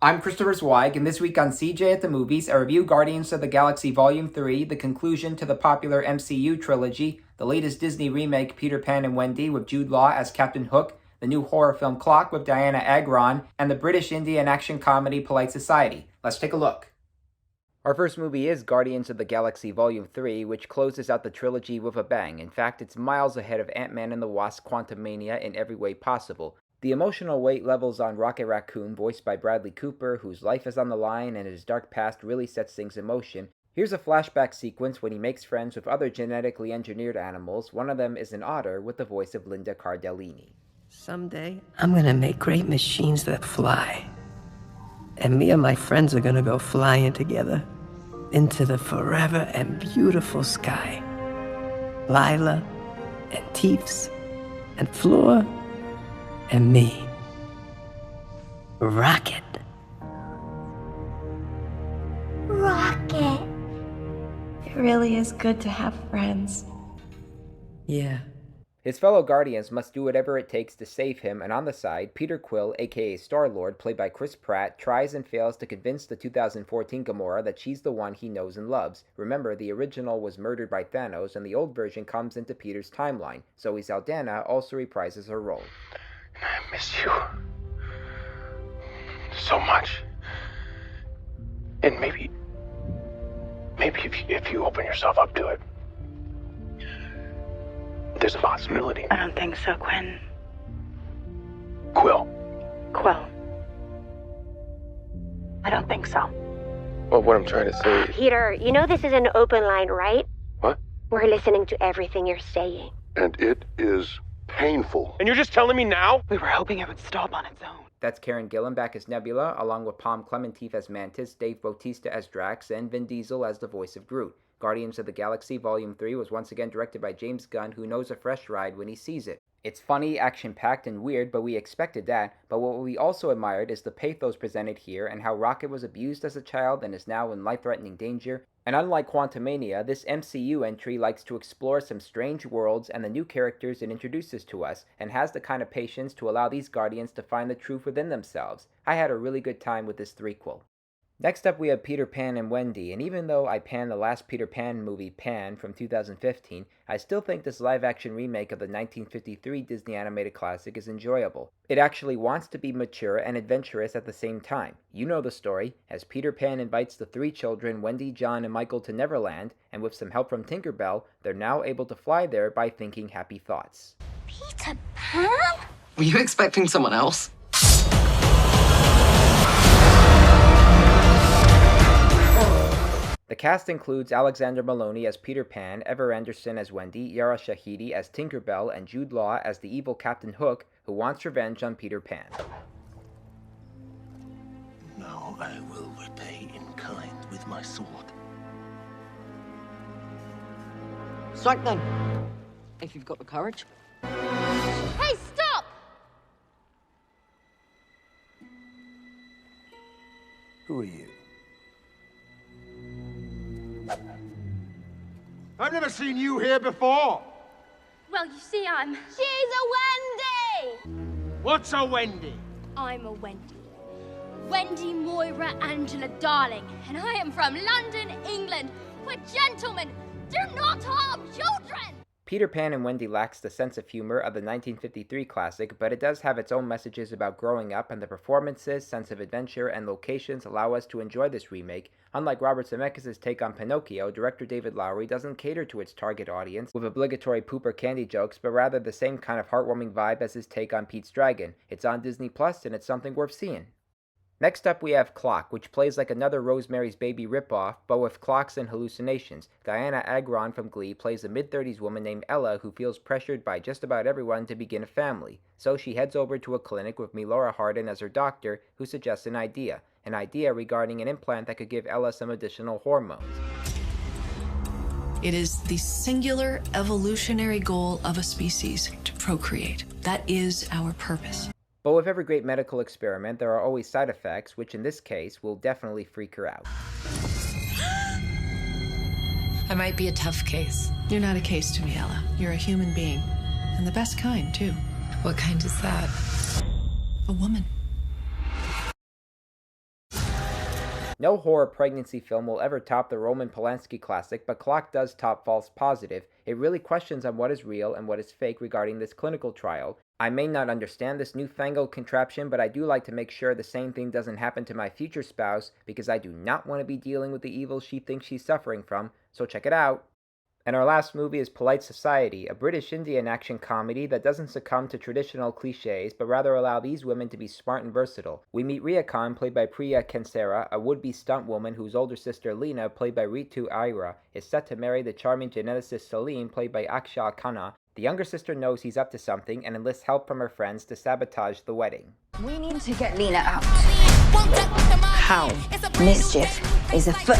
I'm Christopher Zweig, and this week on CJ at the Movies, I review Guardians of the Galaxy Volume 3, the conclusion to the popular MCU trilogy, the latest Disney remake Peter Pan and Wendy with Jude Law as Captain Hook, the new horror film Clock with Dianna Agron, and the British Indian action comedy Polite Society. Let's take a look. Our first movie is Guardians of the Galaxy Volume 3, which closes out the trilogy with a bang. In fact, it's miles ahead of Ant-Man and the Wasp: Quantumania in every way possible. The emotional weight levels on Rocket Raccoon, voiced by Bradley Cooper, whose life is on the line and his dark past really sets things in motion. Here's a flashback sequence when he makes friends with other genetically engineered animals. One of them is an otter with the voice of Linda Cardellini. Someday, I'm gonna make great machines that fly. And me and my friends are gonna go flying together into the forever and beautiful sky. Lila, and Teefs, and Flora, and me. Rocket. Rocket. It really is good to have friends. Yeah. His fellow Guardians must do whatever it takes to save him, and on the side, Peter Quill, aka Star-Lord, played by Chris Pratt, tries and fails to convince the 2014 Gamora that she's the one he knows and loves. Remember, the original was murdered by Thanos, and the old version comes into Peter's timeline. Zoe Saldana also reprises her role. I miss you so much. And maybe if you open yourself up to it, there's a possibility. I don't think so, Quinn. Quill. I don't think so. Well, what I'm trying to say is... Peter, you know this is an open line, right? What? We're listening to everything you're saying. And it is painful. And you're just telling me now? We were hoping it would stop on its own. That's Karen Gillan back as Nebula, along with Palm Clementif as Mantis, Dave Bautista as Drax, and Vin Diesel as the voice of Groot. Guardians of the Galaxy Volume 3 was once again directed by James Gunn, who knows a fresh ride when he sees it. It's funny, action-packed, and weird, but we expected that. But what we also admired is the pathos presented here and how Rocket was abused as a child and is now in life-threatening danger. And unlike Quantumania, this MCU entry likes to explore some strange worlds and the new characters it introduces to us, and has the kind of patience to allow these Guardians to find the truth within themselves. I had a really good time with this threequel. Next up we have Peter Pan and Wendy, and even though I panned the last Peter Pan movie, Pan, from 2015, I still think this live-action remake of the 1953 Disney animated classic is enjoyable. It actually wants to be mature and adventurous at the same time. You know the story, as Peter Pan invites the three children, Wendy, John, and Michael, to Neverland, and with some help from Tinkerbell, they're now able to fly there by thinking happy thoughts. Peter Pan? Were you expecting someone else? The cast includes Alexander Molony as Peter Pan, Ever Anderson as Wendy, Yara Shahidi as Tinkerbell, and Jude Law as the evil Captain Hook, who wants revenge on Peter Pan. Now I will repay in kind with my sword. Strike then, if you've got the courage. Hey, stop! Who are you? I've never seen you here before. Well, you see, She's a Wendy! What's a Wendy? I'm a Wendy. Wendy Moira Angela Darling. And I am from London, England, where gentlemen do not harm children! Peter Pan and Wendy lacks the sense of humor of the 1953 classic, but it does have its own messages about growing up, and the performances, sense of adventure, and locations allow us to enjoy this remake. Unlike Robert Zemeckis' take on Pinocchio, director David Lowery doesn't cater to its target audience with obligatory poop or candy jokes, but rather the same kind of heartwarming vibe as his take on Pete's Dragon. It's on Disney Plus, and it's something worth seeing. Next up we have Clock, which plays like another Rosemary's Baby ripoff, but with clocks and hallucinations. Dianna Agron from Glee plays a mid-30s woman named Ella who feels pressured by just about everyone to begin a family. So she heads over to a clinic with Melora Hardin as her doctor, who suggests an idea regarding an implant that could give Ella some additional hormones. It is the singular evolutionary goal of a species to procreate. That is our purpose. But with every great medical experiment, there are always side effects, which in this case will definitely freak her out. I might be a tough case. You're not a case to me, Ella. You're a human being. And the best kind, too. What kind is that? A woman. No horror pregnancy film will ever top the Roman Polanski classic, but Clock does top False Positive. It really questions on what is real and what is fake regarding this clinical trial. I may not understand this newfangled contraption, but I do like to make sure the same thing doesn't happen to my future spouse, because I do not want to be dealing with the evil she thinks she's suffering from, so check it out. And our last movie is Polite Society, a British Indian action comedy that doesn't succumb to traditional cliches, but rather allow these women to be smart and versatile. We meet Riya Khan, played by Priya Kansara, a would-be stunt woman whose older sister Lena, played by Ritu Arya, is set to marry the charming geneticist Salim, played by Akshay Khanna. The younger sister knows he's up to something and enlists help from her friends to sabotage the wedding. We need to get Lena out. How? Mischief is afoot.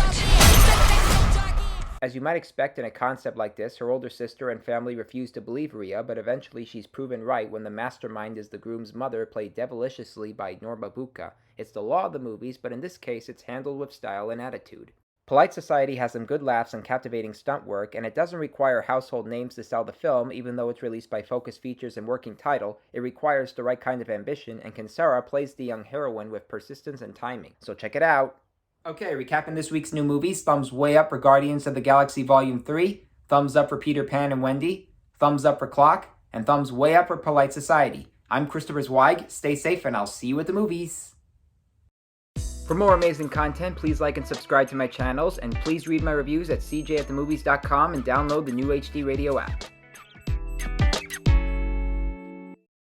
As you might expect in a concept like this, her older sister and family refuse to believe Riya, but eventually she's proven right when the mastermind is the groom's mother, played devilishously by Norma Bucca. It's the law of the movies, but in this case it's handled with style and attitude. Polite Society has some good laughs and captivating stunt work, and it doesn't require household names to sell the film. Even though it's released by Focus Features and working title, it requires the right kind of ambition, and Kansara plays the young heroine with persistence and timing. So check it out! Okay, recapping this week's new movies, thumbs way up for Guardians of the Galaxy Volume 3, thumbs up for Peter Pan and Wendy, thumbs up for Clock, and thumbs way up for Polite Society. I'm Christopher Zweig, stay safe, and I'll see you at the movies! For more amazing content, please like and subscribe to my channels, and please read my reviews at cjatthemovies.com and download the new HD Radio app.